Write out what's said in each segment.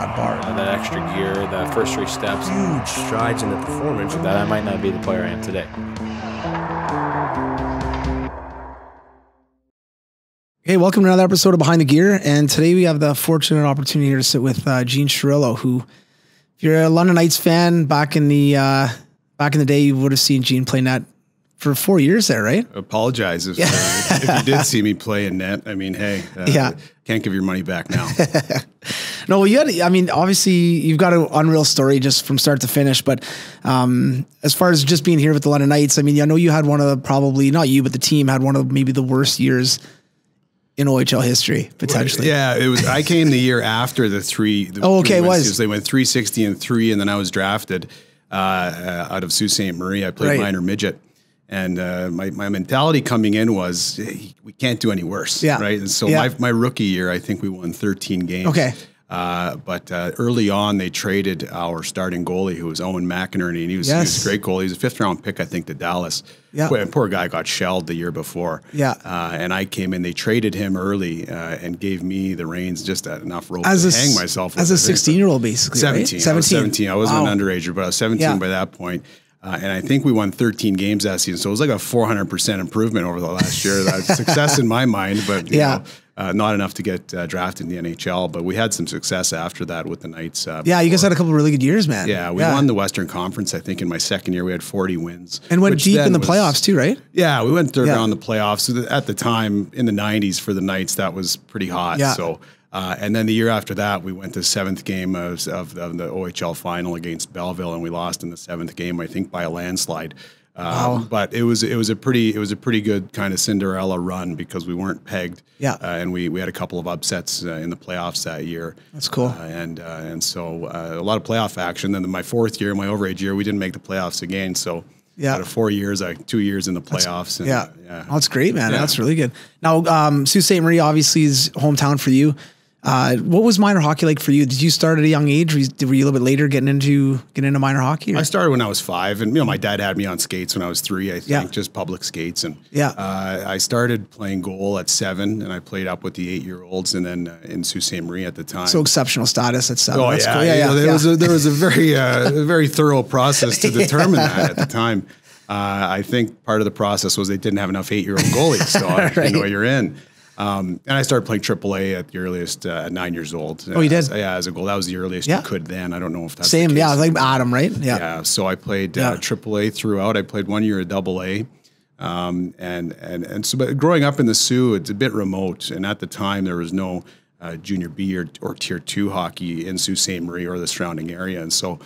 that bar. That extra gear, the first 3 steps. Huge strides in the performance. That I might not be the player I am today. Hey, welcome to another episode of Behind the Gear. And today we have the fortunate opportunity here to sit with Gene Chiarello, who, if you're a London Knights fan, back in the day, you would have seen Gene play net for 4 years there, right? Apologize if you did see me play in net. I mean, hey, can't give your money back now. No, well, obviously you've got an unreal story just from start to finish. But as far as just being here with the London Knights, I mean, I know you had one of the, probably not you, but the team had one of maybe the worst years in OHL history, potentially. Yeah, it was. I came the year after the three. It was. They went 360-3, and then I was drafted out of Sault Ste. Marie. I played minor midget. And my mentality coming in was, hey, we can't do any worse, right? And so my rookie year, I think we won 13 games. Okay. But early on, they traded our starting goalie, who was Owen McInerney, and he was a great goalie. He was a 5th-round pick, I think, to Dallas. Yeah. Poor guy got shelled the year before. Yeah. And I came in. They traded him early and gave me the reins, just enough rope to hang myself with. As a 16-year-old, basically, 17. Right? 17. I wasn't an underager, but I was 17 by that point. And I think we won 13 games that season. So it was like a 400% improvement over the last year. That's success in my mind, but you know, not enough to get drafted in the NHL. But we had some success after that with the Knights. You guys had a couple of really good years, man. Yeah, we won the Western Conference, I think, in my second year. We had 40 wins. And went deep in the playoffs too, right? Yeah, we went third round in the playoffs. So at the time, in the 90s for the Knights, that was pretty hot. Yeah. So. And then the year after that, we went to 7th game of the OHL final against Belleville, and we lost in the 7th game, I think, by a landslide. But it was a pretty good kind of Cinderella run because we weren't pegged. Yeah. And we had a couple of upsets in the playoffs that year. That's cool. And so a lot of playoff action. Then my 4th year, my overage year, we didn't make the playoffs again. So. Yeah, out of 4 years, 2 years in the playoffs. Oh, that's great, man. Yeah. That's really good. Now, Sault Ste. Marie obviously is hometown for you. What was minor hockey like for you? Did you start at a young age? Were you a little bit later getting into minor hockey? Or? I started when I was 5, and my dad had me on skates when I was 3. I think just public skates, and I started playing goal at 7, and I played up with the 8-year-olds, and then in Sault Ste. Marie at the time. So exceptional status at 7. Oh, that's cool. There was a very thorough process to determine that at the time. I think part of the process was they didn't have enough 8-year-old goalies, so you know you're in. And I started playing AAA at the earliest at 9 years old. Oh, you did? As a goal. That was the earliest you could then. I don't know if that's same. The case. Yeah, like Adam, right? Yeah. So I played AAA throughout. I played 1 year at AA. But growing up in the Sioux, it's a bit remote. And at the time, there was no junior B or Tier 2 hockey in Sault Ste. Marie or the surrounding area. And so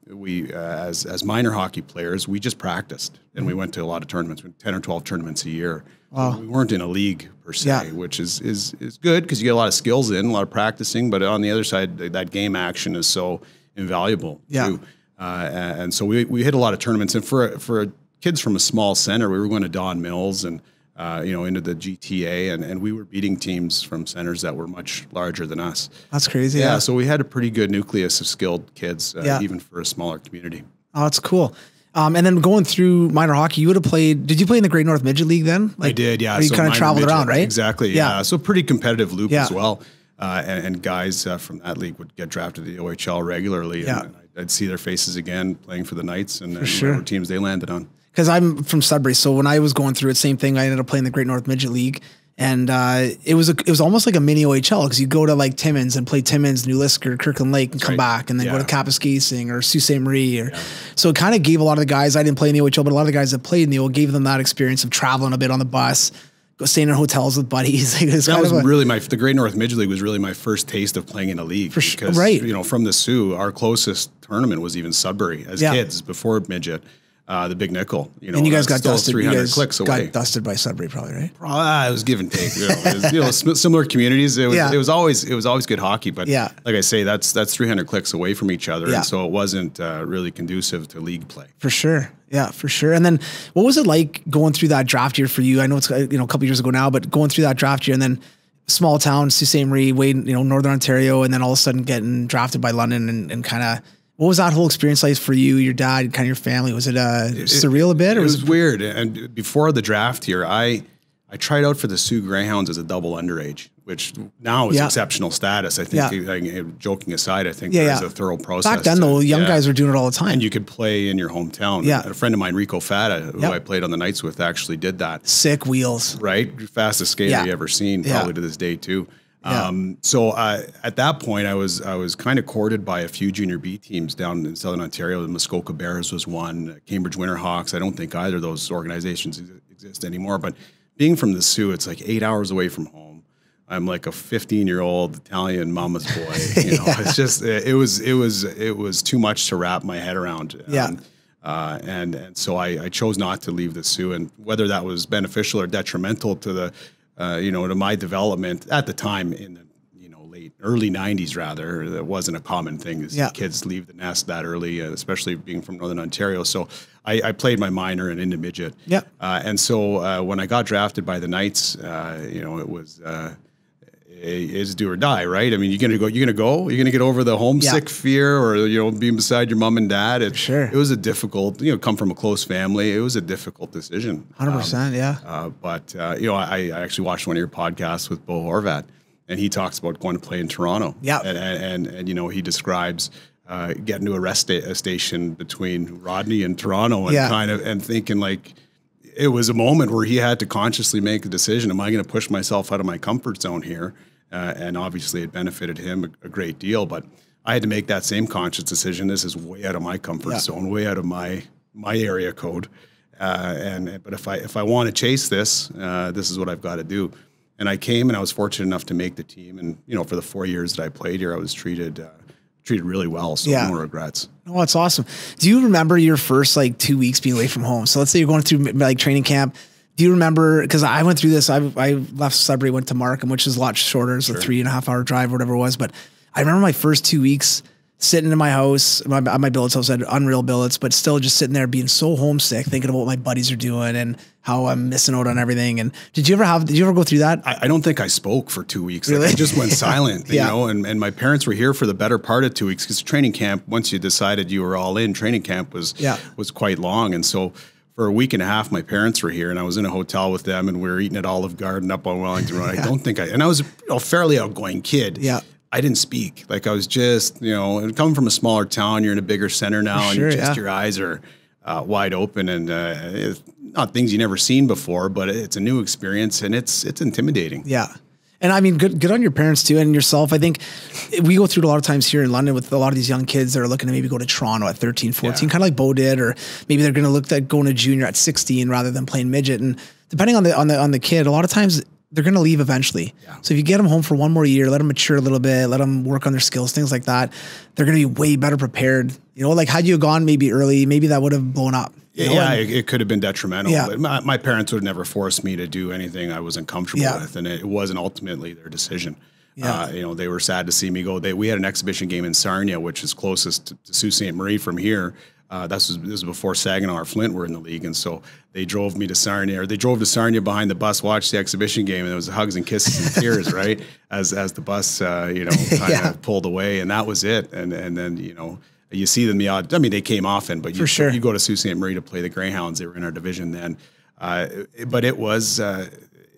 we, as minor hockey players, we just practiced. And we went to a lot of tournaments, 10 or 12 tournaments a year. Wow. We weren't in a league per se, which is good because you get a lot of skills in, a lot of practicing. But on the other side, that game action is so invaluable too. And so we hit a lot of tournaments. And for kids from a small center, we were going to Don Mills and into the GTA, and we were beating teams from centers that were much larger than us. That's crazy. Yeah. So we had a pretty good nucleus of skilled kids, even for a smaller community. Oh, that's cool. And then going through minor hockey, you would have played. Did you play in the Great North Midget League then? I did, yeah. You kind of traveled around, right? Exactly. Yeah. So pretty competitive loop as well. And guys from that league would get drafted to the OHL regularly. Yeah. And I'd see their faces again playing for the Knights and whatever teams they landed on. Because I'm from Sudbury, so when I was going through it, same thing. I ended up playing the Great North Midget League. And it was almost like a mini OHL because you go to like Timmins and play Timmins, New Lisker, Kirkland Lake, and come back, and then go to Kapuskasing or Sault Ste. Marie. So it kind of gave a lot of the guys, I didn't play in the OHL, but a lot of the guys that played in the OHL gave them that experience of traveling a bit on the bus, staying in hotels with buddies. That was really the Great North Midget League was really my first taste of playing in a league. For sure, right. From the Sioux, our closest tournament was even Sudbury as kids before midget. The Big Nickel, and you guys got dusted. 300 clicks away. Got dusted by Sudbury, probably, right? It was give and take. It was, similar communities. It was always good hockey, but like I say, that's 300 clicks away from each other, and so it wasn't really conducive to league play. For sure, for sure. And then, what was it like going through that draft year for you? I know it's a couple years ago now, but going through that draft year and then small town, Sault Ste. Marie, Northern Ontario, and then all of a sudden getting drafted by London and kind of. What was that whole experience like for you, your dad, kind of your family? Was it surreal a bit? Or it was weird. And before the draft here, I I tried out for the Sioux Greyhounds as a double underage, which now is exceptional status. I think, like, joking aside, I think there is a thorough process. Back then, though, young guys were doing it all the time. And you could play in your hometown. Yeah. A friend of mine, Rico Fata, who I played on the Knights with, actually did that. Sick wheels. Right? Fastest skater you ever seen, probably to this day, too. So at that point, I was kind of courted by a few junior B teams down in Southern Ontario. The Muskoka Bears was one, Cambridge Winterhawks. I don't think either of those organizations exist anymore. But being from the Sioux, it's like 8 hours away from home. I'm like a 15-year-old Italian mama's boy. You know, it's just it was too much to wrap my head around. And so I chose not to leave the Sioux, and whether that was beneficial or detrimental to the to my development at the time in the early 90s, rather, that wasn't a common thing. Kids leave the nest that early, especially being from Northern Ontario. So I played my minor and into midget. And so when I got drafted by the Knights, it was it's do or die, right? I mean, you're gonna go. You're gonna get over the homesick fear, or being beside your mom and dad. It was a difficult. Come from a close family. It was a difficult decision. 100%, But I actually watched one of your podcasts with Bo Horvat, and he talks about going to play in Toronto. And he describes getting to a rest station between Rodney and Toronto, and and thinking like. It was a moment where he had to consciously make a decision. Am I going to push myself out of my comfort zone here? And obviously it benefited him a great deal, but I had to make that same conscious decision. This is way out of my comfort zone, way out of my area code. But if I want to chase this, this is what I've got to do. And I came, and I was fortunate enough to make the team. And, for the 4 years that I played here, I was treated really well. So no regrets. Oh, that's awesome. Do you remember your first 2 weeks being away from home? So let's say you're going through training camp. Do you remember, because I went through this, I left Sudbury, went to Markham, which is a lot shorter. It's a 3.5 hour drive or whatever it was. But I remember my first 2 weeks sitting in my house, my billet's house had unreal billets, but still just sitting there being so homesick, thinking about what my buddies are doing and how I'm missing out on everything. And did you ever go through that? I don't think I spoke for 2 weeks. Really? I just went silent, and my parents were here for the better part of 2 weeks, because training camp, once you decided you were all in, training camp was quite long. And so for a week and a half, my parents were here, and I was in a hotel with them, and we were eating at Olive Garden up on Wellington Road. I was a fairly outgoing kid. I didn't speak. Like, I was just, coming from a smaller town, you're in a bigger center now, and your eyes are wide open, and it's not things you never seen before, but it's a new experience, and it's intimidating. And I mean, good on your parents too, and yourself. I think we go through it a lot of times here in London with a lot of these young kids that are looking to maybe go to Toronto at 13, 14, kind of like Bo did, or maybe they're going to look at going to junior at 16 rather than playing midget. And depending on the kid, a lot of times they're going to leave eventually. So if you get them home for one more year, let them mature a little bit, let them work on their skills, things like that, they're going to be way better prepared. Had you gone maybe early, maybe that would have blown up. It could have been detrimental. But my parents would have never forced me to do anything I wasn't comfortable with, and it wasn't ultimately their decision. They were sad to see me go. We had an exhibition game in Sarnia, which is closest to Sault Ste. Marie from here. This was before Saginaw or Flint were in the league, and so they drove me to Sarnia, or they drove to Sarnia behind the bus, watched the exhibition game, and there was hugs and kisses and tears, right, as the bus kind of pulled away, and that was it. And then you see them the odd. I mean, they came often, but you go to Sault Ste. Marie to play the Greyhounds. They were in our division then, but it was.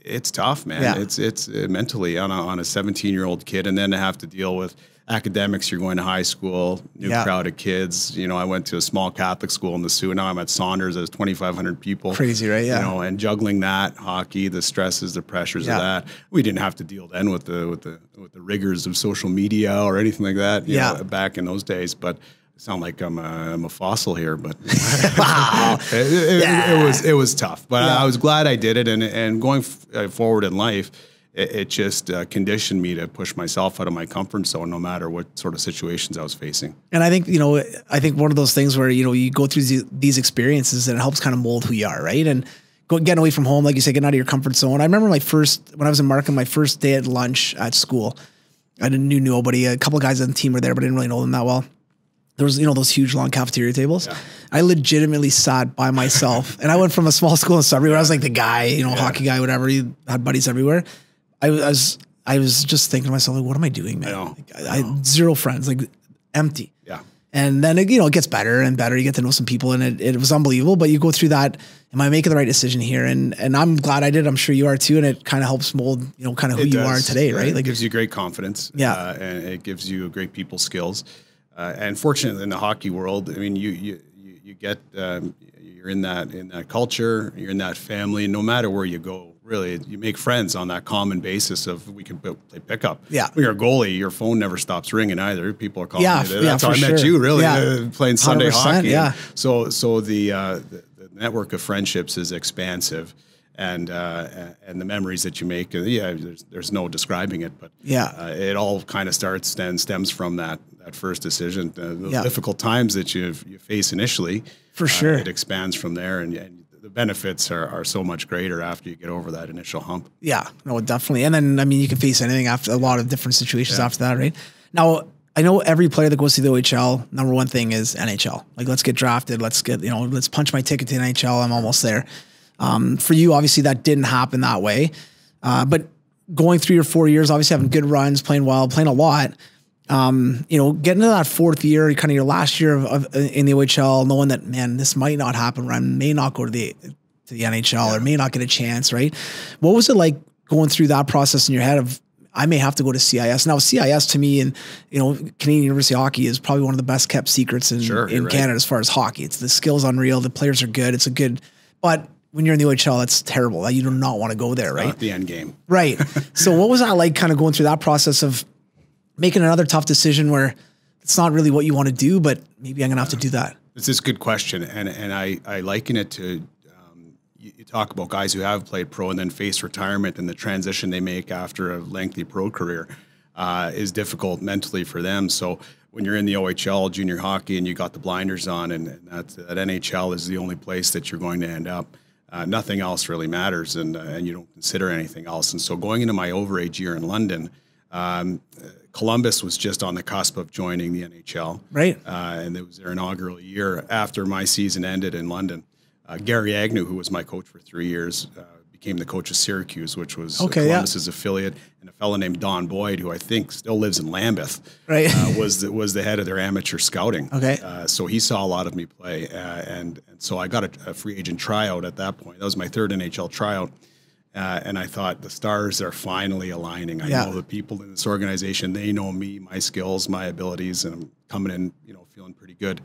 It's tough, man. It's mentally on a 17-year-old kid, and then to have to deal with academics. You're going to high school, new crowd of kids. I went to a small Catholic school in the Sioux. Now I'm at Saunders. There's 2,500 people. Crazy, right? And juggling that, hockey, the stresses, the pressures of that. We didn't have to deal then with the rigors of social media or anything like that. You know, back in those days, but. Sound like I'm a fossil here, but wow. it was tough. But I was glad I did it, and going forward in life, it just conditioned me to push myself out of my comfort zone, no matter what sort of situations I was facing. And I think one of those things where you go through these experiences, and it helps kind of mold who you are, right? And getting away from home, like you said, getting out of your comfort zone. I remember when I was in Markham, my first day at lunch at school, I knew nobody. A couple of guys on the team were there, but I didn't really know them that well. There was, those huge long cafeteria tables. I legitimately sat by myself, and I went from a small school in Sudbury where I was like the guy, hockey guy, whatever. You had buddies everywhere. I was just thinking to myself, like, what am I doing, man? I had zero friends, like empty. And then, it gets better and better. You get to know some people, and it was unbelievable. But you go through that. Am I making the right decision here? And I'm glad I did. I'm sure you are too. And it kind of helps mold, kind of who you are today, right? Like, it gives you great confidence. Yeah. And it gives you great people skills. And fortunately in the hockey world, I mean, you get, you're in that culture, you're in that family, no matter where you go. Really, you make friends on that common basis of we can play pickup. Yeah. When you're a goalie, your phone never stops ringing either. People are calling you. That's how I met you, really, playing Sunday hockey. Yeah. So the network of friendships is expansive, and the memories that you make. There's no describing it, but it all kind of starts and stems from that first decision. The difficult times that you face initially, for sure, it expands from there, and the benefits are so much greater after you get over that initial hump. Yeah, no, definitely. And then, I mean, you can face anything after a lot of different situations after that, right? Now, I know every player that goes to the OHL, number one thing is NHL. Like, let's get drafted. Let's punch my ticket to the NHL. I'm almost there. For you, obviously, that didn't happen that way. But going through your 4 years, obviously having good runs, playing well, playing a lot, getting to that fourth year, kind of your last year in the OHL, knowing that, man, this might not happen, or I may not go to the NHL or may not get a chance, right? What was it like going through that process in your head of, I may have to go to CIS? Now, CIS to me, and Canadian University Hockey is probably one of the best kept secrets in Canada as far as hockey. It's the skill's unreal. The players are good. But when you're in the OHL, it's terrible. You do not want to go there, right? Not the end game. Right. So what was that like, kind of going through that process of making another tough decision where it's not really what you want to do, but maybe I'm going to have to do that? It's a good question. And I liken it to, you talk about guys who have played pro and then face retirement, and the transition they make after a lengthy pro career is difficult mentally for them. So when you're in the OHL, junior hockey, and you got the blinders on, and that NHL is the only place that you're going to end up, nothing else really matters, and you don't consider anything else. And so going into my overage year in London, Columbus was just on the cusp of joining the NHL. Right. And it was their inaugural year after my season ended in London. Gary Agnew, who was my coach for 3 years, became the coach of Syracuse, which was Columbus's affiliate, and a fellow named Don Boyd, who I think still lives in Lambeth, right, was the head of their amateur scouting. Okay. So he saw a lot of me play, and so I got a free agent tryout at that point. That was my third NHL tryout. And I thought, the stars are finally aligning. I know the people in this organization, they know me, my skills, my abilities, and I'm coming in, feeling pretty good.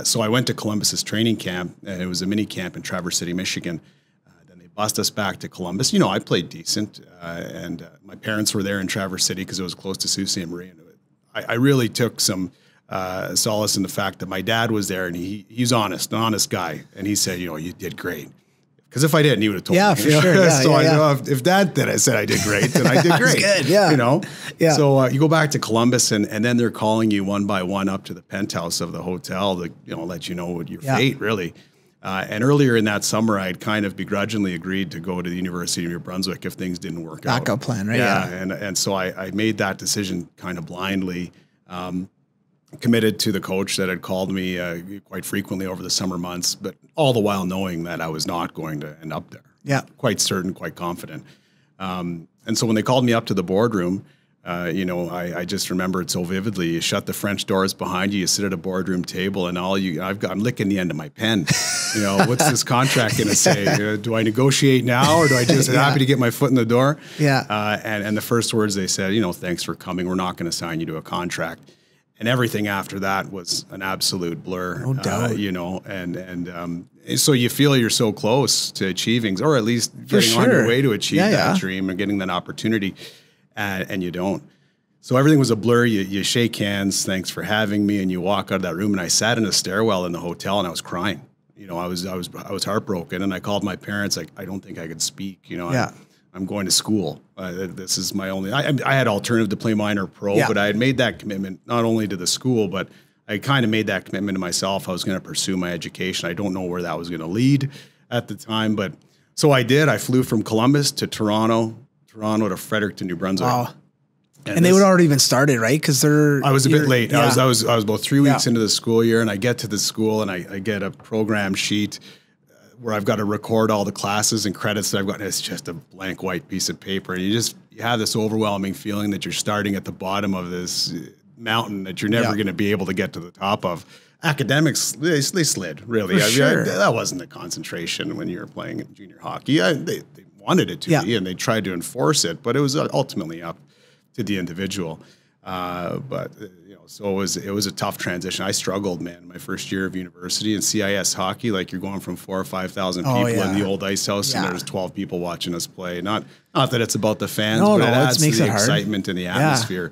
So I went to Columbus's training camp, and it was a mini camp in Traverse City, Michigan. Then they bussed us back to Columbus. I played decent, and my parents were there in Traverse City because it was close to Sault Ste. And I really took some solace in the fact that my dad was there, and he's honest, an honest guy. And he said, you did great. Because if I didn't, he would have told me. Yeah, for sure. Yeah, so I know if Dad said I did great, then I did great. Good, yeah. Yeah. So you go back to Columbus, and then they're calling you one by one up to the penthouse of the hotel to let you know what your fate, really. And earlier in that summer, I had kind of begrudgingly agreed to go to the University of New Brunswick if things didn't work out. Backup plan, right? Yeah. And so I made that decision kind of blindly. Committed to the coach that had called me quite frequently over the summer months, but all the while knowing that I was not going to end up there. Yeah. Quite certain, quite confident. And so when they called me up to the boardroom, I just remember it so vividly. You shut the French doors behind you, you sit at a boardroom table, and I'm licking the end of my pen. What's this contract going to say? Do I negotiate now, or do I just happy to get my foot in the door? Yeah. And the first words they said, thanks for coming. We're not going to sign you to a contract. And everything after that was an absolute blur. No doubt. So you feel you're so close to achieving, or at least getting on your way to achieve that dream and getting that opportunity, and you don't. So everything was a blur. You shake hands, thanks for having me, and you walk out of that room. And I sat in a stairwell in the hotel, and I was crying. I was heartbroken, and I called my parents. I don't think I could speak. I'm going to school. This is my only. I had alternative to play minor pro, but I had made that commitment not only to the school, but I kind of made that commitment to myself. I was going to pursue my education. I don't know where that was going to lead at the time, but so I did. I flew from Columbus to Toronto to Fredericton, New Brunswick. Wow. And they would already been started, right? Because I was a bit late. Yeah. I was about 3 weeks into the school year, and I get to the school and I get a program sheet where I've got to record all the classes and credits that I've gotten. It's just a blank white piece of paper. And you have this overwhelming feeling that you're starting at the bottom of this mountain that you're never going to be able to get to the top of. Academics, they slid, really. That wasn't the concentration when you were playing in junior hockey. They wanted it to be, and they tried to enforce it, but it was ultimately up to the individual. So it was a tough transition. I struggled, man, my first year of university. And CIS hockey, like you're going from 4,000 or 5,000 people in the old ice house, and there's 12 people watching us play. Not that it's about the fans, but it adds to the excitement and the atmosphere.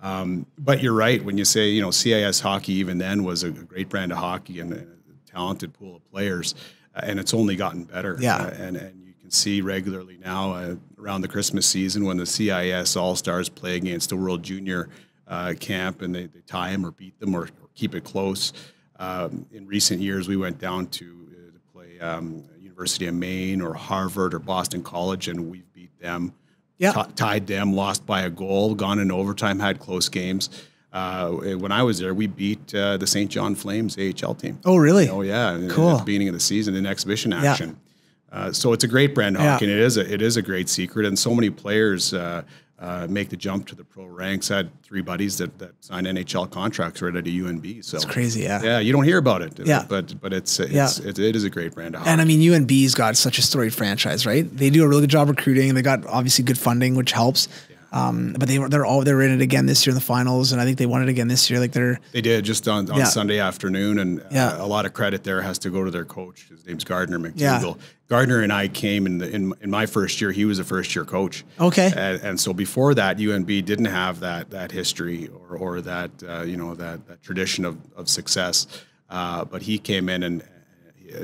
But you're right when you say, CIS hockey even then was a great brand of hockey and a talented pool of players, and it's only gotten better. And you can see regularly now around the Christmas season when the CIS All-Stars play against the World Junior camp, and they tie them or beat them or keep it close. In recent years, we went down to play University of Maine or Harvard or Boston College, and we've beat them. Tied them, lost by a goal, gone in overtime, had close games. When I was there, we beat the St. John Flames AHL team. Oh, really? Oh, yeah. Cool. At the beginning of the season in exhibition action. So it's a great brand of hockey, and it is a great secret. And so many players make the jump to the pro ranks. I had 3 buddies that signed NHL contracts right at a UNB. So it's crazy, yeah. You don't hear about it, but it is a great brand of hockey. And I mean, UNB's got such a storied franchise, right? They do a really good job recruiting, and they got obviously good funding, which helps. But they were in it again this year in the finals, and I think they won it again this year. They did just on Sunday afternoon, and a lot of credit there has to go to their coach. His name's Gardner McDougall. Gardner and I came in my first year. He was a first year coach. Okay, and so before that, UNB didn't have that history or that that tradition of success. But he came in and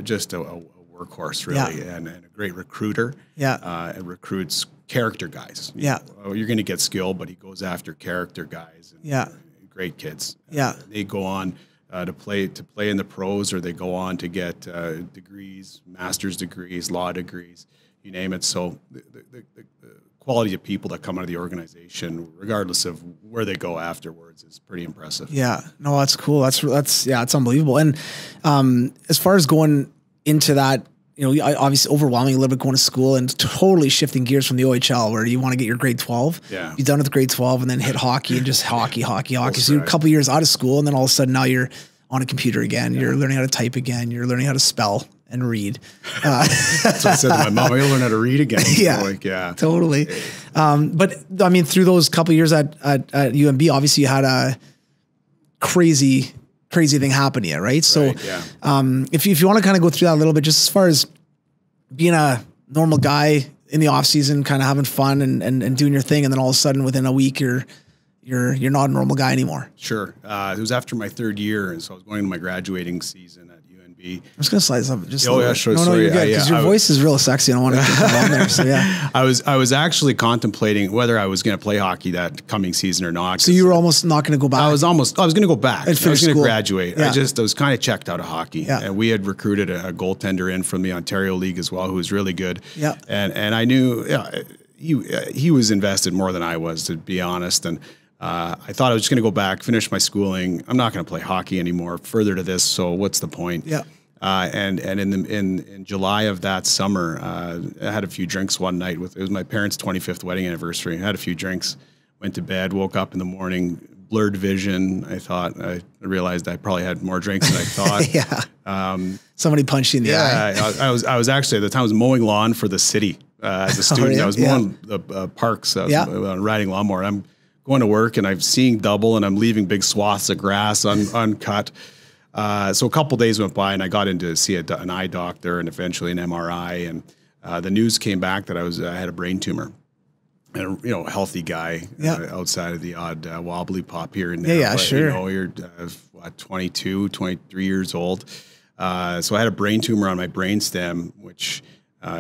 just a workhorse, really, and a great recruiter. And recruits character guys. You're going to get skill, but he goes after character guys. And, great kids. They go on to play in the pros, or they go on to get degrees, master's degrees, law degrees, you name it. So the quality of people that come out of the organization, regardless of where they go afterwards, is pretty impressive. No, that's cool. That's it's unbelievable. And as far as going into that, obviously overwhelming a little bit going to school and totally shifting gears from the OHL where you want to get your grade 12. You're done with grade 12 and then hit hockey and just hockey. So you're a couple of years out of school, and then all of a sudden now you're on a computer again. You're learning how to type again. You're learning how to spell and read. That's what I said to my mom. I gotta learn how to read again. Totally. But I mean, through those couple of years at UNB, obviously you had a crazy thing happen to you, right? So if you want to kind of go through that a little bit, just as far as being a normal guy in the off season, kind of having fun and doing your thing, and then all of a sudden within a week you're not a normal guy anymore. Sure. It was after my 3rd year, and so I was going to my graduating season at UNB. I'm just gonna slide something. Just sure. No, you're good, because your voice is real sexy. I don't want to get on there. So I was actually contemplating whether I was going to play hockey that coming season or not. So you were almost not going to go back. I was going to go back. I was going to graduate. I was kind of checked out of hockey. And we had recruited a goaltender in from the Ontario League as well, who was really good. And I knew he was invested more than I was, to be honest. And I thought I was just going to go back, finish my schooling. I'm not going to play hockey anymore further to this, so what's the point? And in July of that summer, I had a few drinks one night. It was my parents' 25th wedding anniversary. I had a few drinks, went to bed, woke up in the morning, blurred vision. I realized I probably had more drinks than I thought. Somebody punched you in the eye. I was actually, at the time, I was mowing lawn for the city as a student. I was mowing the parks. I was riding lawnmower. I'm going to work and I'm seeing double, and I'm leaving big swaths of grass uncut. So a couple days went by, and I got in to see an eye doctor and eventually an MRI. And the news came back that I had a brain tumor. And a healthy guy outside of the odd wobbly pop here and there. But, you're 22, 23 years old. So I had a brain tumor on my brainstem, which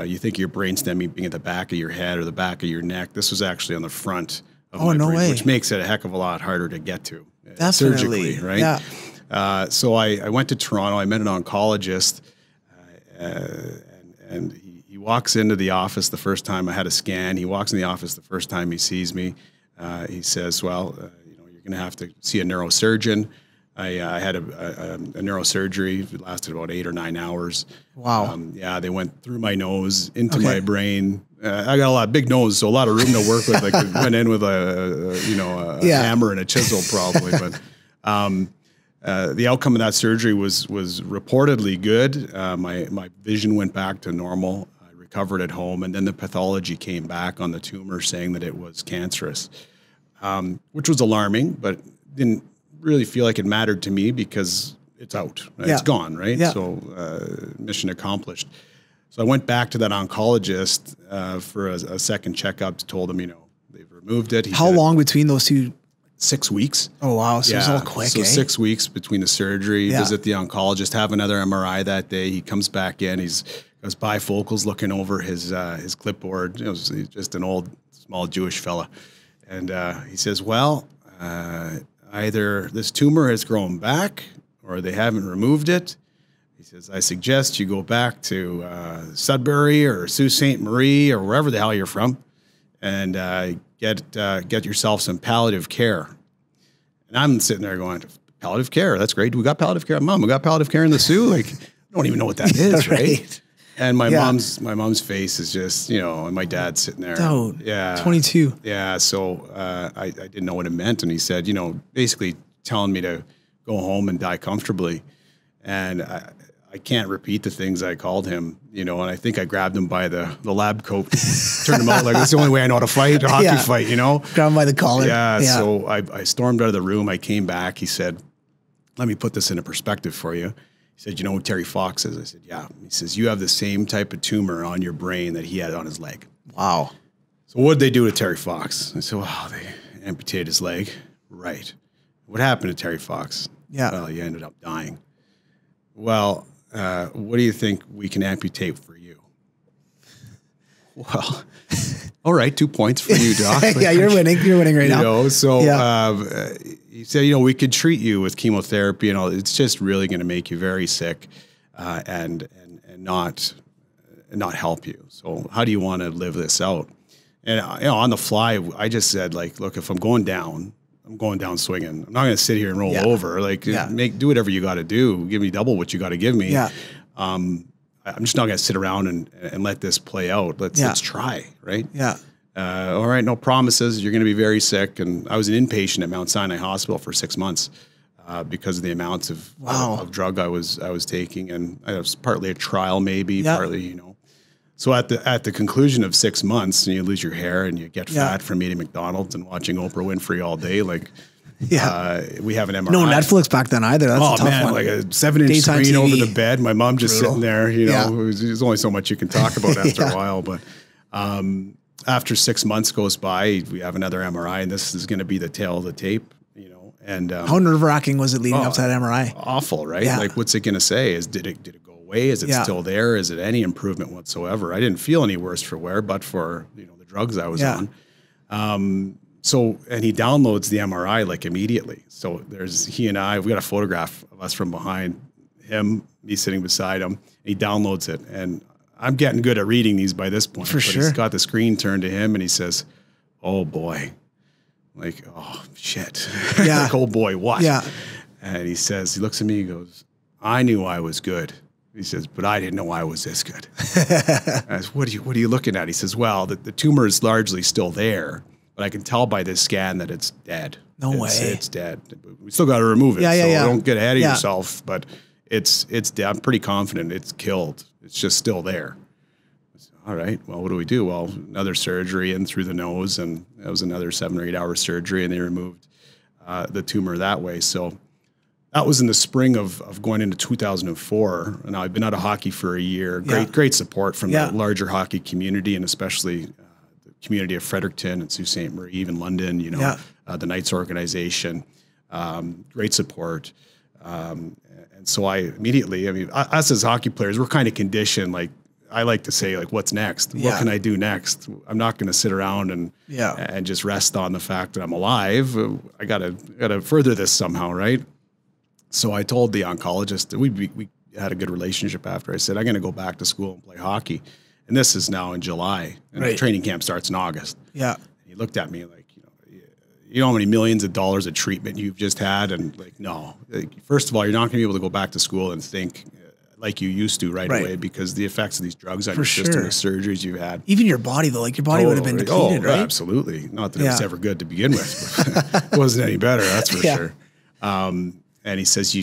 you think of your brainstem being at the back of your head or the back of your neck. This was actually on the front of my brain, which makes it a heck of a lot harder to get to surgically, right? So I went to Toronto. I met an oncologist, and he walks into the office the first time I had a scan. He walks in the office the first time he sees me. He says, "Well, you're going to have to see a neurosurgeon." I had a neurosurgery. It lasted about 8 or 9 hours. Wow. Yeah, they went through my nose into my brain. I got a lot of big nose, so a lot of room to work with. Like went in with a hammer and a chisel probably. But the outcome of that surgery was reportedly good. My vision went back to normal. I recovered at home, and then the pathology came back on the tumor saying that it was cancerous, which was alarming, but didn't really feel like it mattered to me because it's out. Right? It's gone, right? Yeah. So mission accomplished. So I went back to that oncologist for a second checkup. Told him, they've removed it. How long between those two? 6 weeks. Oh, wow. So it was all quick, So 6 weeks between the surgery, visit the oncologist, have another MRI that day. He comes back in. He's got bifocals looking over his clipboard. He's just an old, small Jewish fella. And he says, well, either this tumor has grown back or they haven't removed it. He says, I suggest you go back to Sudbury or Sault Ste. Marie or wherever the hell you're from and get yourself some palliative care. And I'm sitting there going, palliative care, that's great. We got palliative care. Mom, we got palliative care in the Sioux. Like, I don't even know what that is, right? And my mom's face is just, and my dad's sitting there. Oh, 22. Yeah. So I didn't know what it meant. And he said, basically telling me to go home and die comfortably. And I can't repeat the things I called him, and I think I grabbed him by the lab coat, turned him out like, it's the only way I know how to fight, a hockey fight, Grab him by the collar. Yeah. So I stormed out of the room. I came back. He said, let me put this into perspective for you. He said, you know who Terry Fox is? I said, yeah. He says, you have the same type of tumor on your brain that he had on his leg. Wow. So what did they do to Terry Fox? I said, well, they amputated his leg. Right. What happened to Terry Fox? Yeah. Well, he ended up dying. Well, what do you think we can amputate for you? Well, all right, 2 points for you, Doc. Yeah, you're winning. You're winning right now. So he said, we could treat you with chemotherapy and all. It's just really going to make you very sick and not help you. So how do you want to live this out? And on the fly, I just said, like, look, if I'm going down swinging. I'm not going to sit here and roll over. Like, do whatever you got to do. Give me double what you got to give me. Yeah. I'm just not going to sit around and let this play out. Let's try, right? Yeah. All right, no promises. You're going to be very sick. And I was an inpatient at Mount Sinai Hospital for 6 months because of the amounts of drug I was taking, and it was partly a trial, maybe partly, So at the conclusion of 6 months, and you lose your hair and you get fat from eating McDonald's and watching Oprah Winfrey all day, like. We have an MRI. No Netflix back then either. That's a tough one. Like a 7-inch Daytime screen TV. over the bed. My mom just sitting there, there's only so much you can talk about after a while. But after 6 months goes by, we have another MRI, and this is going to be the tail of the tape, And how nerve-wracking was it leading up to that MRI? Awful, right? Yeah. Like, what's it going to say? Did it go away? Is it still there? Is it any improvement whatsoever? I didn't feel any worse for wear, but for the drugs I was on. So, and he downloads the MRI like immediately. So he and I, we got a photograph of us from behind him, me sitting beside him. He downloads it, and I'm getting good at reading these by this point. For sure. He's got the screen turned to him, and he says, "Oh boy," like, "Oh shit," Yeah. like, "Oh boy, what?" Yeah. And he looks at me, he goes, "I knew I was good." He says, "But I didn't know I was this good." I said, what are you looking at? He says, "Well, the tumor is largely still there. But I can tell by this scan that it's dead." No way. It's dead. We still got to remove it. Yeah. Don't get ahead of yourself. But it's dead. I'm pretty confident it's killed. It's just still there. I said, all right. Well, what do we do? Well, another surgery in through the nose, and that was another 7 or 8 hour surgery, and they removed the tumor that way. So that was in the spring of going into 2004. And I've been out of hockey for a year. Great support from the larger hockey community, and especially community of Fredericton and Sault Ste. Marie, even London, the Knights organization, great support. And so I immediately, us as hockey players, we're kind of conditioned. Like, I like to say, like, what's next? What can I do next? I'm not going to sit around and just rest on the fact that I'm alive. I gotta further this somehow, right? So I told the oncologist that we had a good relationship after. I said, I'm going to go back to school and play hockey. And this is now in July, and the training camp starts in August. Yeah. He looked at me like, you know how many millions of dollars of treatment you've just had? And like, no, like, first of all, you're not going to be able to go back to school and think like you used to right away, because the effects of these drugs on your system, the surgeries you've had. Even your body though, like your body would have been depleted, right? Absolutely. Not that it was ever good to begin with, but it wasn't any better, that's for sure. And he says,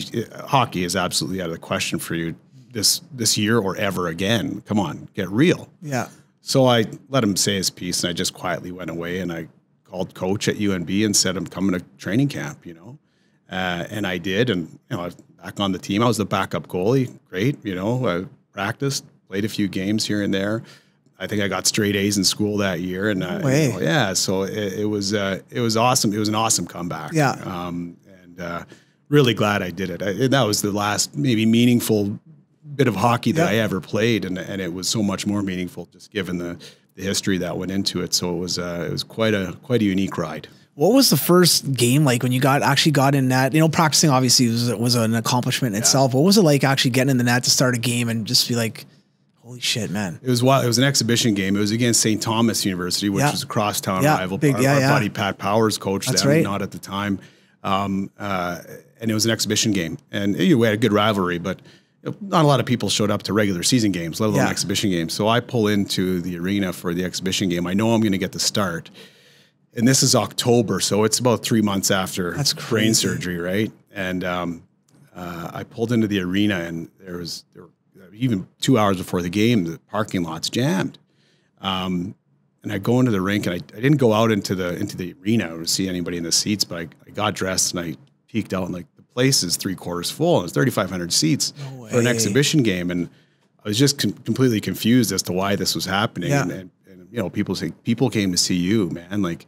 hockey is absolutely out of the question for you this year or ever again. Come on, get real. Yeah. So I let him say his piece, and I just quietly went away, and I called coach at UNB and said, I'm coming to training camp, you know. And I did, and you know, I was back on the team. I was the backup goalie. Great, you know. I practiced, played a few games here and there. I think I got straight A's in school that year, and you know, yeah. So it was awesome. It was an awesome comeback. Yeah. And really glad I did it. That was the last maybe meaningful bit of hockey that I ever played, and it was so much more meaningful just given the history that went into it. So it was quite a unique ride. What was the first game like when you actually got in net? You know, practicing obviously was an accomplishment in itself. What was it like actually getting in the net to start a game and just be like, holy shit, man? It was wild. It was an exhibition game. It was against St. Thomas University, which was a crosstown rival. Our buddy Pat Powers coached them, not at the time. And it was an exhibition game. And we had a good rivalry, but not a lot of people showed up to regular season games, let alone exhibition games. So I pull into the arena for the exhibition game. I know I'm going to get the start. And this is October, so it's about 3 months after brain surgery, right? And I pulled into the arena, and there were even 2 hours before the game, the parking lot's jammed. And I go into the rink, and I didn't go out into the arena to see anybody in the seats, but I got dressed and I peeked out, and like the place is 3/4 full, and it's 3,500 seats for an exhibition game, and I was just completely confused as to why this was happening. And you know, people came to see you, man. Like,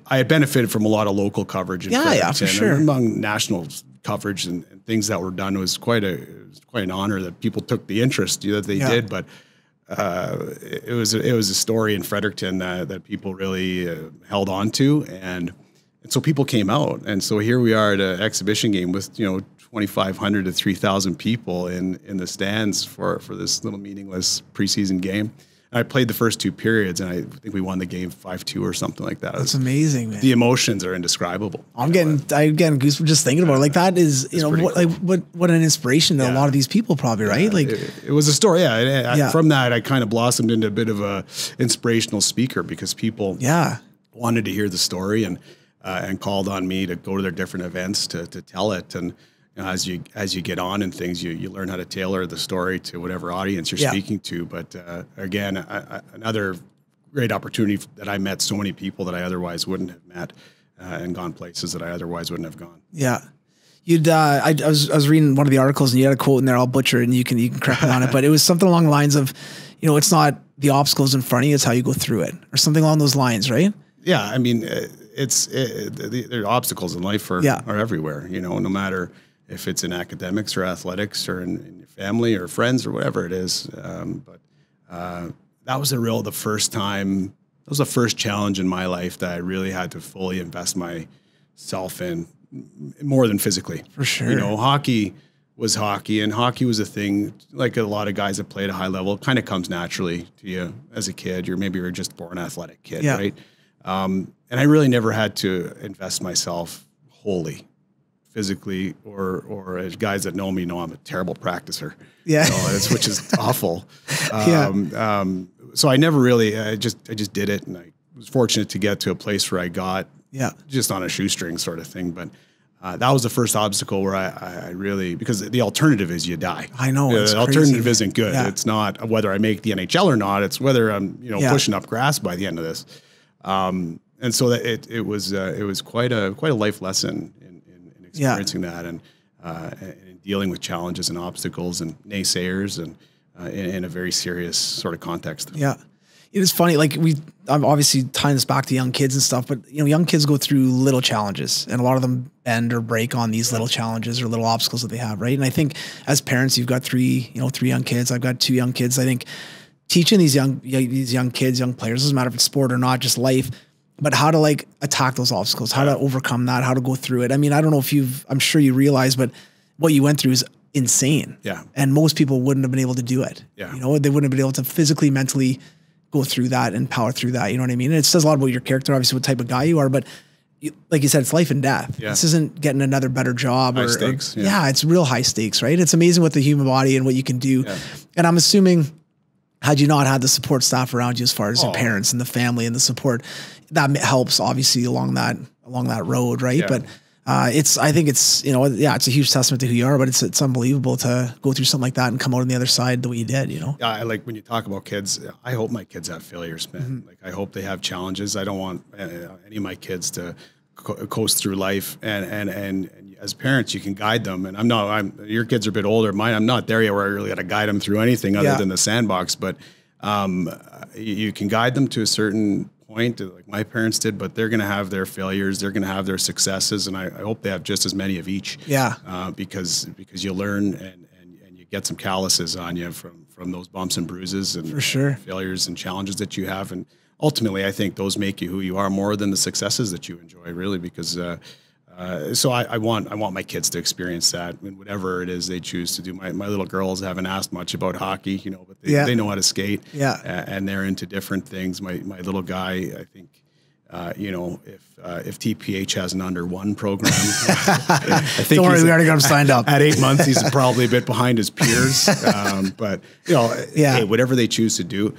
I had benefited from a lot of local coverage. For sure. And among national coverage and things that were done, it was quite an honor that people took the interest that they did. But it was a story in Fredericton that people really held on to, and so people came out. And so here we are at an exhibition game with 2,500 to 3,000 people in the stands for this little meaningless preseason game. I played the first 2 periods, and I think we won the game 5-2 or something like that. That's amazing, man. The emotions are indescribable. I'm getting goosebumps just thinking about it. Like, that is, what an inspiration to a lot of these people, probably, right? Like, it was a story. From that, I kind of blossomed into a bit of a inspirational speaker, because people wanted to hear the story and called on me to go to their different events to tell it. And as you get on and things, you learn how to tailor the story to whatever audience you're speaking to. But again, another great opportunity that I met so many people that I otherwise wouldn't have met, and gone places that I otherwise wouldn't have gone. Yeah. I was reading one of the articles, and you had a quote in there. I'll butcher it, and you can correct me on it, but it was something along the lines of, it's not the obstacles in front of you, it's how you go through it, or something along those lines, right? Yeah. I mean, there are obstacles in life are everywhere, no matter if it's in academics or athletics or in your family or friends or whatever it is. But that was the first challenge in my life that I really had to fully invest myself in, more than physically. For sure. Hockey was hockey, and hockey was a thing, like a lot of guys that play at a high level, it kind of comes naturally to you as a kid. You're just born athletic kid, right? And I really never had to invest myself wholly, physically, or as guys that know me know I'm a terrible practicer. Yeah. Which is awful. So I never really, I just did it, and I was fortunate to get to a place where I got just on a shoestring sort of thing. But that was the first obstacle where I really, because the alternative is you die. I know. The alternative isn't good. Yeah. It's not whether I make the NHL or not. It's whether I'm, pushing up grass by the end of this. And so that it was quite a life lesson in experiencing that and dealing with challenges and obstacles and naysayers and in a very serious sort of context. Yeah. It is funny. Like, I'm obviously tying this back to young kids and stuff, but young kids go through little challenges, and a lot of them bend or break on these little challenges or little obstacles that they have. Right. And I think as parents, you've got three young kids. I've got 2 young kids. I think teaching these young kids, young players, doesn't matter if it's sport or not, just life, but how to attack those obstacles, how to overcome that, how to go through it. I mean, I don't know if I'm sure you realize, but what you went through is insane. Yeah. And most people wouldn't have been able to do it. Yeah. They wouldn't have been able to physically, mentally go through that and power through that. You know what I mean? And it says a lot about your character, obviously what type of guy you are, but like you said, it's life and death. Yeah. This isn't getting another better job. High stakes. Yeah, it's real high stakes, right? It's amazing with the human body and what you can do. Yeah. And I'm assuming, had you not had the support staff around you as far as your parents and the family and the support, that helps obviously along that road, right? Yeah. But I think it's, it's a huge testament to who you are, but it's unbelievable to go through something like that and come out on the other side the way you did, Yeah, I like when you talk about kids, I hope my kids have failures, man. Like I hope they have challenges. I don't want any of my kids to coast through life, and as parents, you can guide them. And your kids are a bit older. Mine, I'm not there yet where I really got to guide them through anything other than the sandbox, but you can guide them to a certain point, like my parents did, but they're going to have their failures, they're going to have their successes, and I hope they have just as many of each. Yeah. Because you learn and you get some calluses on you from those bumps and bruises and for sure failures and challenges that you have, and ultimately I think those make you who you are more than the successes that you enjoy, really, because so I want my kids to experience that, and whatever it is they choose to do. My little girls haven't asked much about hockey, but they know how to skate. Yeah. And they're into different things. My little guy, I think, if TPH has an under one program, I think don't worry, we already got him signed up. At 8 months, he's probably a bit behind his peers. But hey, whatever they choose to do,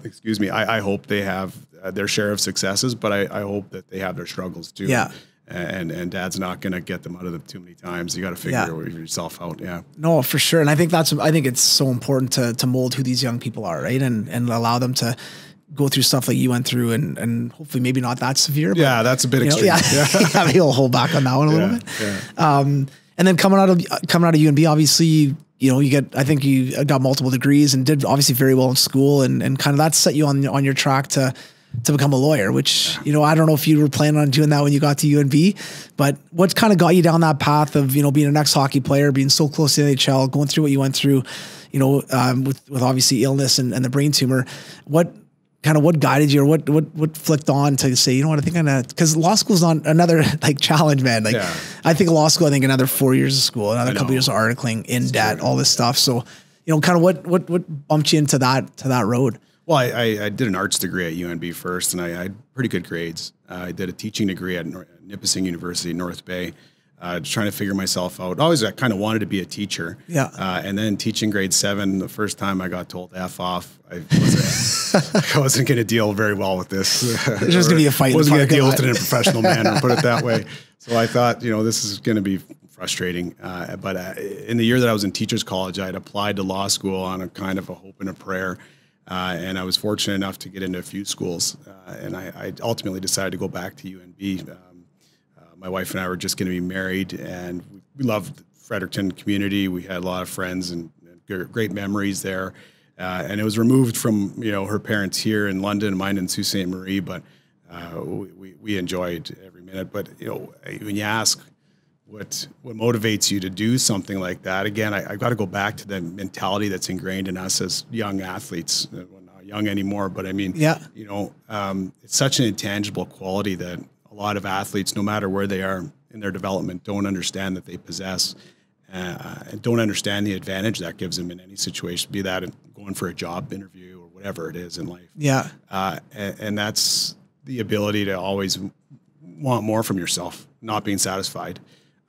excuse me, I hope they have their share of successes, but I hope that they have their struggles too. Yeah. And dad's not going to get them out of them too many times. You got to figure yourself out. Yeah. No, for sure. And I think it's so important to mold who these young people are, right? And allow them to go through stuff like you went through, and hopefully maybe not that severe. But, yeah, that's a bit extreme. Yeah, maybe I'll hold back on that one a little bit. Yeah. And then coming out of UNB, obviously, I think you got multiple degrees and did obviously very well in school, and kind of that set you on your track to become a lawyer, which, I don't know if you were planning on doing that when you got to UNB, but what kind of got you down that path of, being an ex-hockey player, being so close to the NHL, going through what you went through, with obviously illness and the brain tumor, what guided you, or what flicked on to say, I think because law school's not another challenge, man. I think law school, another 4 years of school, another couple years of articling, in debt, all this stuff. So, kind of what bumped you into that road? Well, I did an arts degree at UNB first, and I had pretty good grades. I did a teaching degree at Nipissing University, North Bay, trying to figure myself out. Always I kind of wanted to be a teacher. Yeah. And then teaching grade 7, the first time I got told F off, I wasn't going to deal very well with this. There's just going to be a fight. Wasn't going to deal with it in a professional manner, put it that way. So I thought, this is going to be frustrating. But in the year that I was in teachers college, I had applied to law school on a kind of a hope and a prayer. And I was fortunate enough to get into a few schools, and I ultimately decided to go back to UNB. My wife and I were just going to be married, and we loved the Fredericton community. We had a lot of friends and great memories there. And it was removed from her parents here in London, mine in Sault Ste. Marie, but we enjoyed every minute. But when you ask what motivates you to do something like that, again, I've got to go back to the mentality that's ingrained in us as young athletes. We're not young anymore, but it's such an intangible quality that a lot of athletes, no matter where they are in their development, don't understand that they possess, and don't understand the advantage that gives them in any situation, be that going for a job interview or whatever it is in life. Yeah. And that's the ability to always want more from yourself, not being satisfied.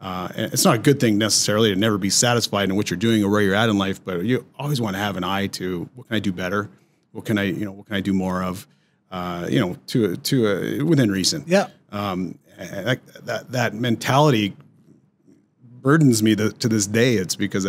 And it's not a good thing necessarily to never be satisfied in what you're doing or where you're at in life, but you always want to have an eye to what can I do better? What can I do more of? Within reason. Yeah. That mentality burdens me to this day. It's because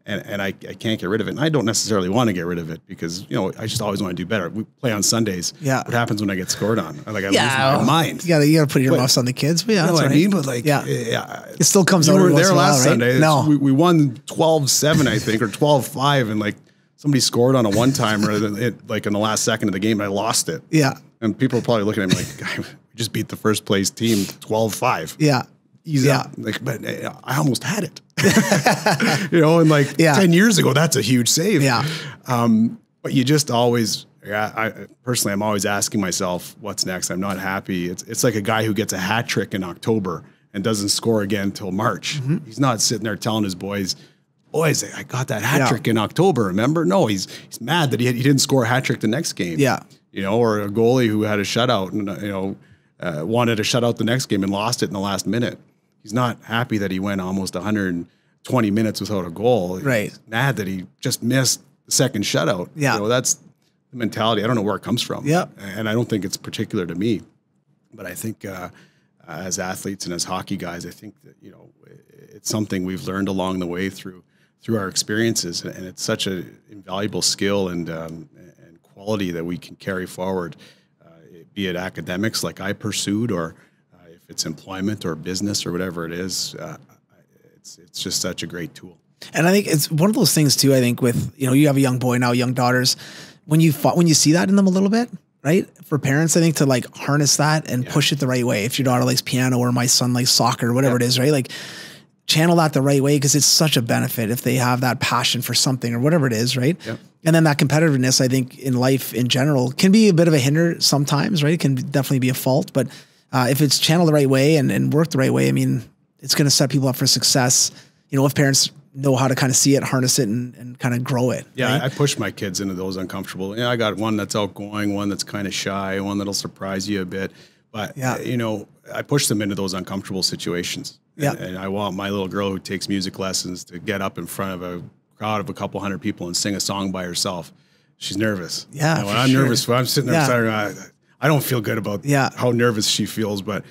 and I can't get rid of it. And I don't necessarily want to get rid of it because I just always want to do better. We play on Sundays. Yeah. What happens when I get scored on? I lose my mind. You gotta put your muffs on the kids. But that's what I mean. But it still comes out. We were there last right? Sunday. No, we won 12-7, I think, or 12-5, and somebody scored on a one-timer in the last second of the game, and I lost it. Yeah. And people are probably looking at me like, we just beat the first place team 12-5. Yeah. Easy up. But I almost had it. 10 years ago, that's a huge save. Yeah. But you just always, I'm always asking myself, what's next? I'm not happy. It's like a guy who gets a hat trick in October and doesn't score again until March. Mm-hmm. He's not sitting there telling his boys, I got that hat trick in October, remember? No, he's mad that he didn't score a hat trick the next game. Yeah. Or a goalie who had a shutout and, wanted to shut out the next game and lost it in the last minute. He's not happy that he went almost 120 minutes without a goal. Right. He's mad that he just missed the second shutout. Yeah. You know, that's the mentality. I don't know where it comes from. Yeah. And I don't think it's particular to me. But I think as athletes and as hockey guys, I think that, you know, it's something we've learned along the way through our experiences. And it's such an invaluable skill and quality that we can carry forward, be it academics like I pursued, or if it's employment or business or whatever it is. It's just such a great tool. And I think it's one of those things too, I think with, you know, you have a young boy now, young daughters, when you see that in them a little bit, right? For parents, I think to like harness that and push it the right way. If your daughter likes piano or my son likes soccer or whatever it is, right? Like channel that the right way, because it's such a benefit if they have that passion for something or whatever it is, right? Yep. And then that competitiveness, I think in life in general can be a bit of a hinder sometimes, right? It can definitely be a fault, but if it's channeled the right way and worked the right way, I mean, it's going to set people up for success. You know, if parents know how to kind of see it, harness it, and kind of grow it. Yeah, right? I push my kids into those uncomfortable. I got one that's outgoing, one that's kind of shy, one that'll surprise you a bit. But, you know, I push them into those uncomfortable situations. Yeah. And I want my little girl who takes music lessons to get up in front of a crowd of a couple hundred people and sing a song by herself. She's nervous. Yeah. You know, when I'm nervous, when I'm sitting there, I don't feel good about how nervous she feels, but,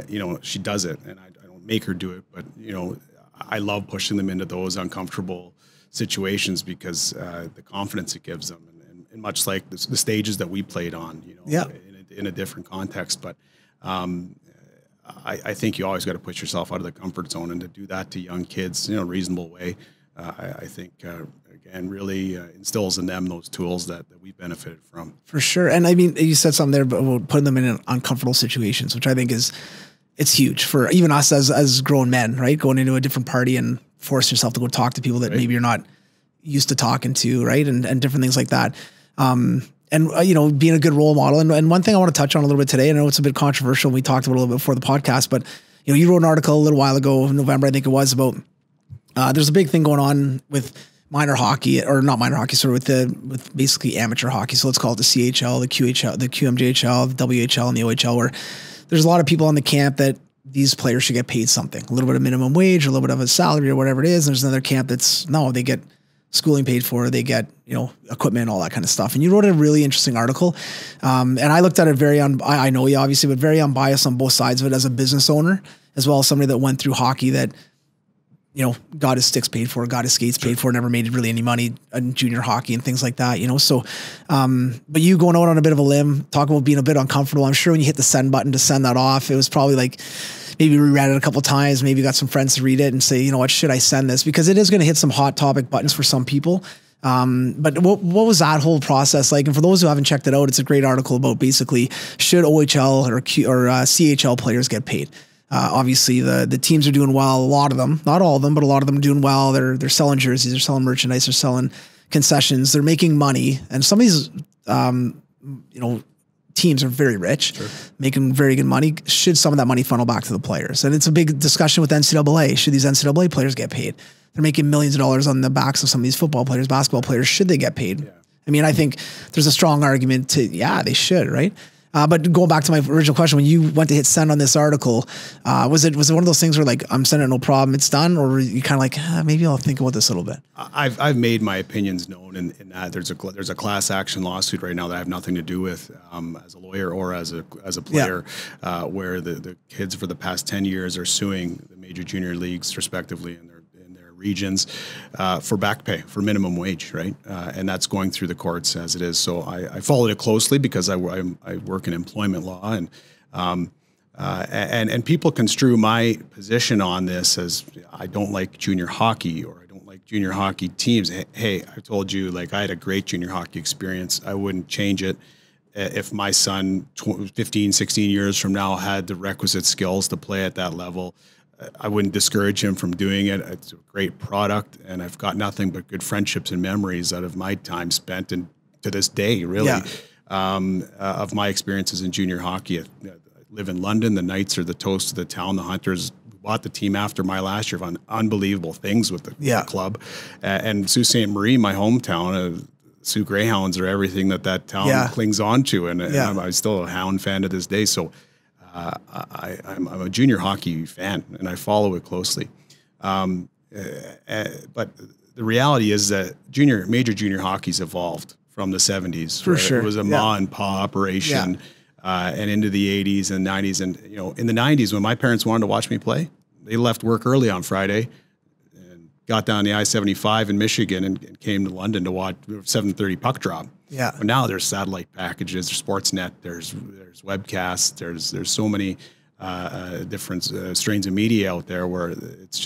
you know, she does it, and I don't make her do it. But, you know, I love pushing them into those uncomfortable situations because the confidence it gives them, and much like the stages that we played on, you know, in a different context. But I think you always got to push yourself out of the comfort zone, and to do that to young kids, in a reasonable way, I think, again, really instills in them those tools that we benefited from. For sure. And I mean, you said something there about putting them in uncomfortable situations, which I think it's huge for even us as grown men, right? Going into a different party and force yourself to go talk to people that maybe you're not used to talking to, right? And different things like that. And you know, being a good role model. And one thing I want to touch on a little bit today, I know it's a bit controversial. We talked about it a little bit before the podcast, but you know, you wrote an article a little while ago, in November, I think it was, about there's a big thing going on with minor hockey, or not minor hockey, sort of with basically amateur hockey. So let's call it the CHL, the QHL, the QMJHL, the WHL, and the OHL, where there's a lot of people on the camp that these players should get paid something, a little bit of minimum wage, or a little bit of a salary, or whatever it is. And there's another camp that's, no, they get schooling paid for, they get, you know, equipment, all that kind of stuff. And you wrote a really interesting article. And I looked at it I know you obviously, but very unbiased on both sides of it as a business owner, as well as somebody that went through hockey that, you know, got his sticks paid for, got his skates paid for, never made really any money in junior hockey and things like that, you know? So, but you going out on a bit of a limb, talk about being a bit uncomfortable. I'm sure when you hit the send button to send that off, it was probably like, maybe reread it a couple of times, maybe got some friends to read it and say, you know what, should I send this? Because it is going to hit some hot topic buttons for some people. But what was that whole process like? And for those who haven't checked it out, it's a great article about basically should OHL or CHL players get paid? Obviously the teams are doing well. A lot of them, not all of them, but a lot of them are doing well. They're selling jerseys, they're selling merchandise, they're selling concessions, they're making money. And some of these, you know, teams are very rich, making very good money. Should some of that money funnel back to the players? And it's a big discussion with NCAA. Should these NCAA players get paid? They're making millions of dollars on the backs of some of these football players, basketball players. Should they get paid? Yeah. I mean, I think there's a strong argument to, they should, right? But going back to my original question, when you went to hit send on this article, was it one of those things where like, I'm sending it, no problem, it's done? Or were you kind of like, maybe I'll think about this a little bit? I've made my opinions known in that there's a class action lawsuit right now that I have nothing to do with as a lawyer or as a player, where the kids for the past 10 years are suing the major junior leagues respectively in their regions for back pay, for minimum wage, right? And that's going through the courts as it is. So I followed it closely because I work in employment law, and people construe my position on this as I don't like junior hockey, or I don't like junior hockey teams. Hey, I told you, like, I had a great junior hockey experience. I wouldn't change it. If my son 15, 16 years from now had the requisite skills to play at that level, I wouldn't discourage him from doing it. It's a great product, and I've got nothing but good friendships and memories out of my time spent, and to this day, really, of my experiences in junior hockey. I live in London. The Knights are the toast of the town. The Hunters bought the team after my last year, of unbelievable things with the club. And Sault Ste. Marie, my hometown, Sioux Greyhounds are everything that town clings on to, and I'm still a Hound fan to this day. So I'm a junior hockey fan and I follow it closely. But the reality is that major junior hockey's evolved from the 70s. For sure. It was a ma and pa operation, and into the 80s and 90s. And, you know, in the 90s, when my parents wanted to watch me play, they left work early on Friday and got down the I-75 in Michigan and came to London to watch 7:30 puck drop. Yeah. But now there's satellite packages, there's Sportsnet, there's webcasts, there's so many different strains of media out there where it's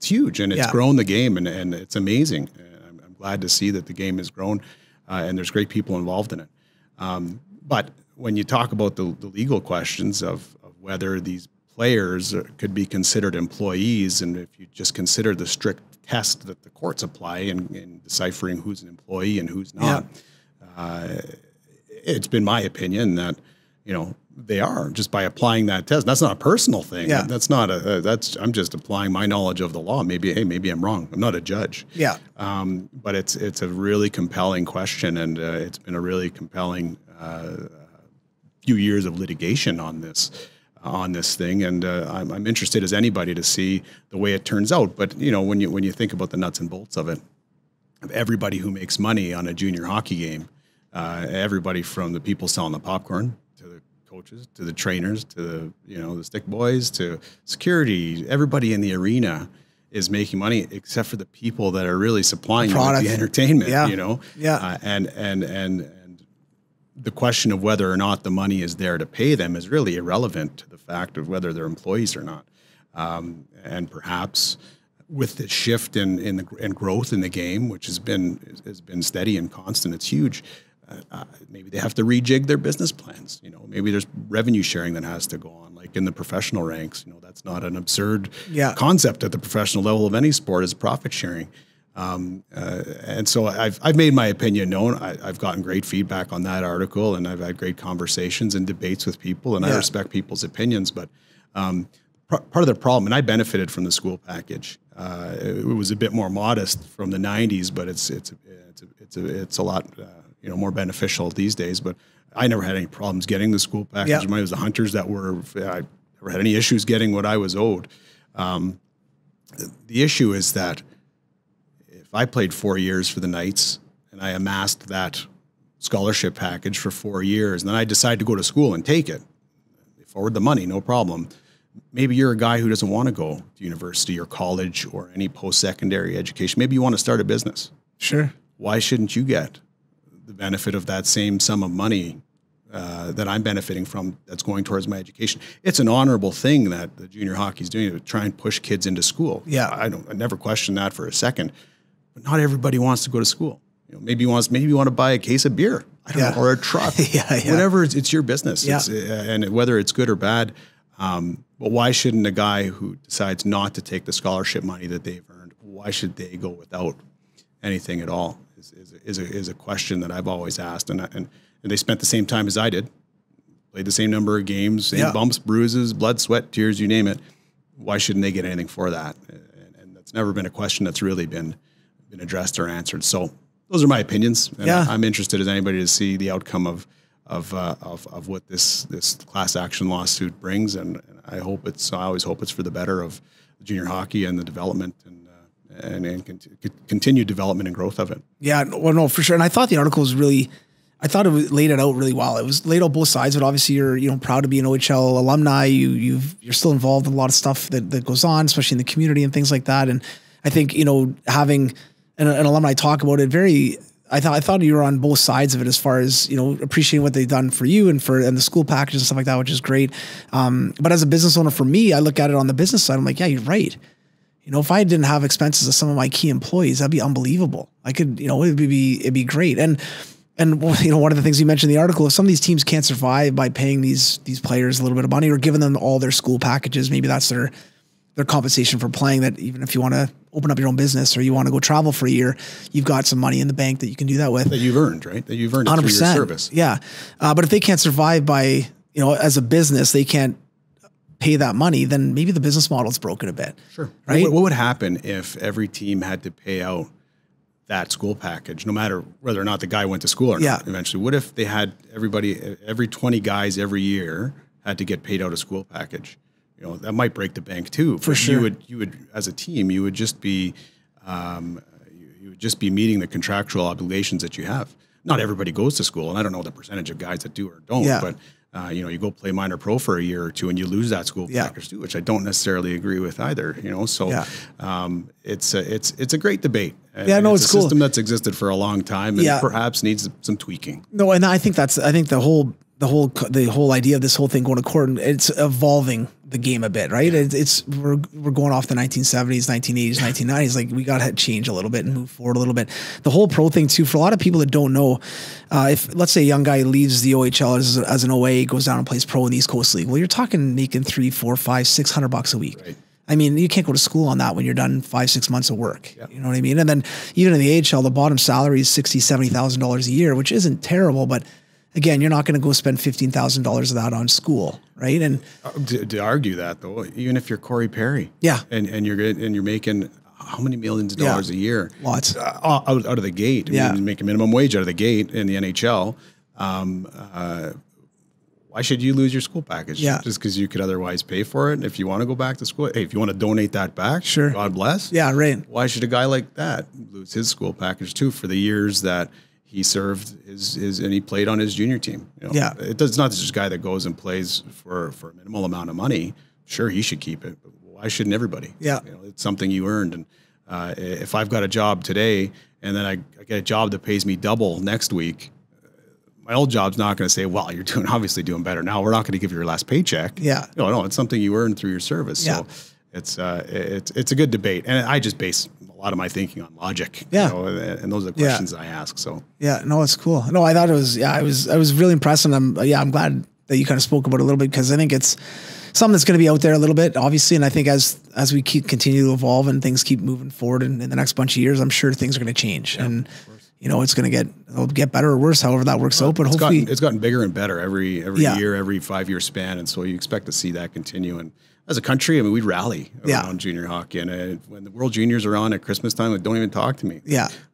huge, and it's grown the game, and it's amazing. And I'm glad to see that the game has grown, and there's great people involved in it. But when you talk about the legal questions of whether these players could be considered employees, and if you just consider the strict test that the courts apply in deciphering who's an employee and who's not, it's been my opinion that, you know, they are, just by applying that test. That's not a personal thing. Yeah. That's not I'm just applying my knowledge of the law. Maybe I'm wrong. I'm not a judge. Yeah. But it's a really compelling question, and it's been a really compelling few years of litigation on this thing. And I'm interested as anybody to see the way it turns out. But, you know, when you think about the nuts and bolts of it, of everybody who makes money on a junior hockey game, everybody from the people selling the popcorn to the coaches, to the trainers, to the stick boys, to security, everybody in the arena is making money except for the people that are really supplying you with the entertainment, and the question of whether or not the money is there to pay them is really irrelevant to the fact of whether they're employees or not. And perhaps with the shift in growth in the game, which has been steady and constant, it's huge. Maybe they have to rejig their business plans. You know, maybe there's revenue sharing that has to go on, like in the professional ranks. You know, that's not an absurd concept at the professional level of any sport, is profit sharing. And so I've made my opinion known. I've gotten great feedback on that article, and I've had great conversations and debates with people, and I respect people's opinions. But part of the problem, and I benefited from the school package. It was a bit more modest from the 90s, but it's a lot more beneficial these days. But I never had any problems getting the school package. Mine was the hunters I never had any issues getting what I was owed. The issue is that if I played 4 years for the Knights and I amassed that scholarship package for 4 years, and then I decide to go to school and take it, they forward the money, no problem. Maybe you're a guy who doesn't want to go to university or college or any post-secondary education. Maybe you want to start a business. Sure. Why shouldn't you get the benefit of that same sum of money that I'm benefiting from that's going towards my education? It's an honorable thing that the junior hockey is doing to try and push kids into school. Yeah. I never question that for a second. But not everybody wants to go to school. You know, maybe you want to buy a case of beer, I don't know, or a truck. Whatever, it's your business. Yeah. And whether it's good or bad. But why shouldn't a guy who decides not to take the scholarship money that they've earned, why should they go without anything at all? Is a question that I've always asked, and they spent the same time as I did, played the same number of games, same bumps, bruises, blood, sweat, tears, you name it. Why shouldn't they get anything for that? And that's never been a question that's really been addressed or answered. So those are my opinions, and I'm interested as anybody to see the outcome of what this class action lawsuit brings, and I always hope it's for the better of junior hockey and the development and continued development and growth of it. Yeah, well, no, for sure. And I thought the article was laid it out really well. It was laid out both sides, but obviously you're proud to be an OHL alumni. You're still involved in a lot of stuff that goes on, especially in the community and things like that. And I think, having an alumni talk about it I thought you were on both sides of it as far as, appreciating what they've done for you and the school packages and stuff like that, which is great. But as a business owner, for me, I look at it on the business side. I'm like, yeah, you're right. If I didn't have expenses of some of my key employees, that'd be unbelievable. I could, it'd be great. And one of the things you mentioned in the article, if some of these teams can't survive by paying these players a little bit of money or giving them all their school packages, maybe that's their compensation for playing, that even if you want to open up your own business or you want to go travel for a year, you've got some money in the bank that you can do that with. That you've earned, right? That you've earned 100%. Through your service. Yeah. But if they can't survive by, as a business, they can't pay that money, then maybe the business model's broken a bit. Sure. Right? What would happen if every team had to pay out that school package, no matter whether or not the guy went to school or not eventually? What if they had every 20 guys every year had to get paid out a school package. You know, that might break the bank too. For sure. You would as a team, you would just be meeting the contractual obligations that you have. Not everybody goes to school, and I don't know the percentage of guys that do or don't, but you know, you go play minor pro for a year or two and you lose that school package too, which I don't necessarily agree with either, you know? So it's a great debate. And it's a system that's existed for a long time and perhaps needs some tweaking. No, and I think the whole idea of this whole thing going to court, it's evolving the game a bit, right? We're going off the 1970s, 1980s, 1990s. Like, we got to change a little bit and move forward a little bit. The whole pro thing too, for a lot of people that don't know, if let's say a young guy leaves the OHL as an OA, goes down and plays pro in the East Coast League, well, you're talking making $300, $400, $500, $600 a week. Right. I mean, you can't go to school on that when you're done 5-6 months of work. Yep. You know what I mean? And then even in the AHL, the bottom salary is $60,000, $70,000 a year, which isn't terrible, but again, you're not going to go spend $15,000 of that on school, right? And to argue that though, even if you're Corey Perry, and you're making how many millions of dollars a year, lots out of the gate, I mean, you make a minimum wage out of the gate in the NHL. Why should you lose your school package? Just because you could otherwise pay for it. If you want to go back to school, hey, if you want to donate that back, sure, God bless. Yeah, right. Why should a guy like that lose his school package too for the years that he served and he played on his junior team? You know, it's not just a guy that goes and plays for a minimal amount of money. Sure, he should keep it, but why shouldn't everybody? Yeah, you know, it's something you earned. And if I've got a job today and then I get a job that pays me double next week, my old job's not going to say, well, you're obviously doing better now. We're not going to give you your last paycheck. No, it's something you earned through your service. So it's a good debate, and I just base a lot of my thinking on logic. You know, and those are the questions I ask. So no, it's cool. No, I thought it was I was really impressed, and I'm glad that you kind of spoke about it a little bit, because I think it's something that's going to be out there a little bit, obviously. And I think as we continue to evolve and things keep moving forward in the next bunch of years, I'm sure things are going to change. And you know, it'll get better or worse, however that works out. But hopefully it's gotten bigger and better every year, every 5-year span. And so you expect to see that continue. And as a country, I mean, we rally around junior hockey. And when the World Juniors are on at Christmas time, like, don't even talk to me.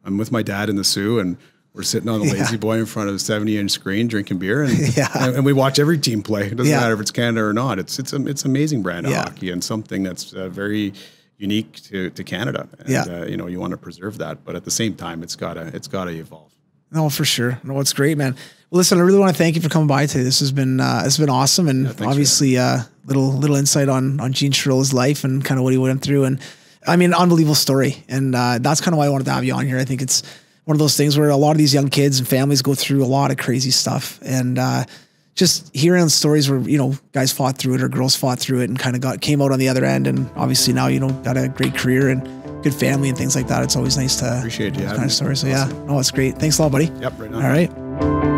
I'm with my dad in the Sioux, and we're sitting on the Lazy Boy in front of a 70-inch screen drinking beer, and we watch every team play. It doesn't matter if it's Canada or not. It's an amazing brand of hockey, and something that's very unique to Canada. And, you know, you want to preserve that, but at the same time, it's gotta evolve. No, for sure. No, it's great, man. Well, listen, I really want to thank you for coming by today. This has been awesome, and obviously little insight on Gene Chiarello's life and kind of what he went through, and I mean, unbelievable story. And that's kind of why I wanted to have you on here. I think it's one of those things where a lot of these young kids and families go through a lot of crazy stuff, and just hearing stories where, you know, guys fought through it or girls fought through it and kind of came out on the other end, and obviously now, you know, got a great career and good family and things like that. It's always nice to appreciate you kind of stories. So no, it's great. Thanks a lot, buddy. Yep, right on. All right.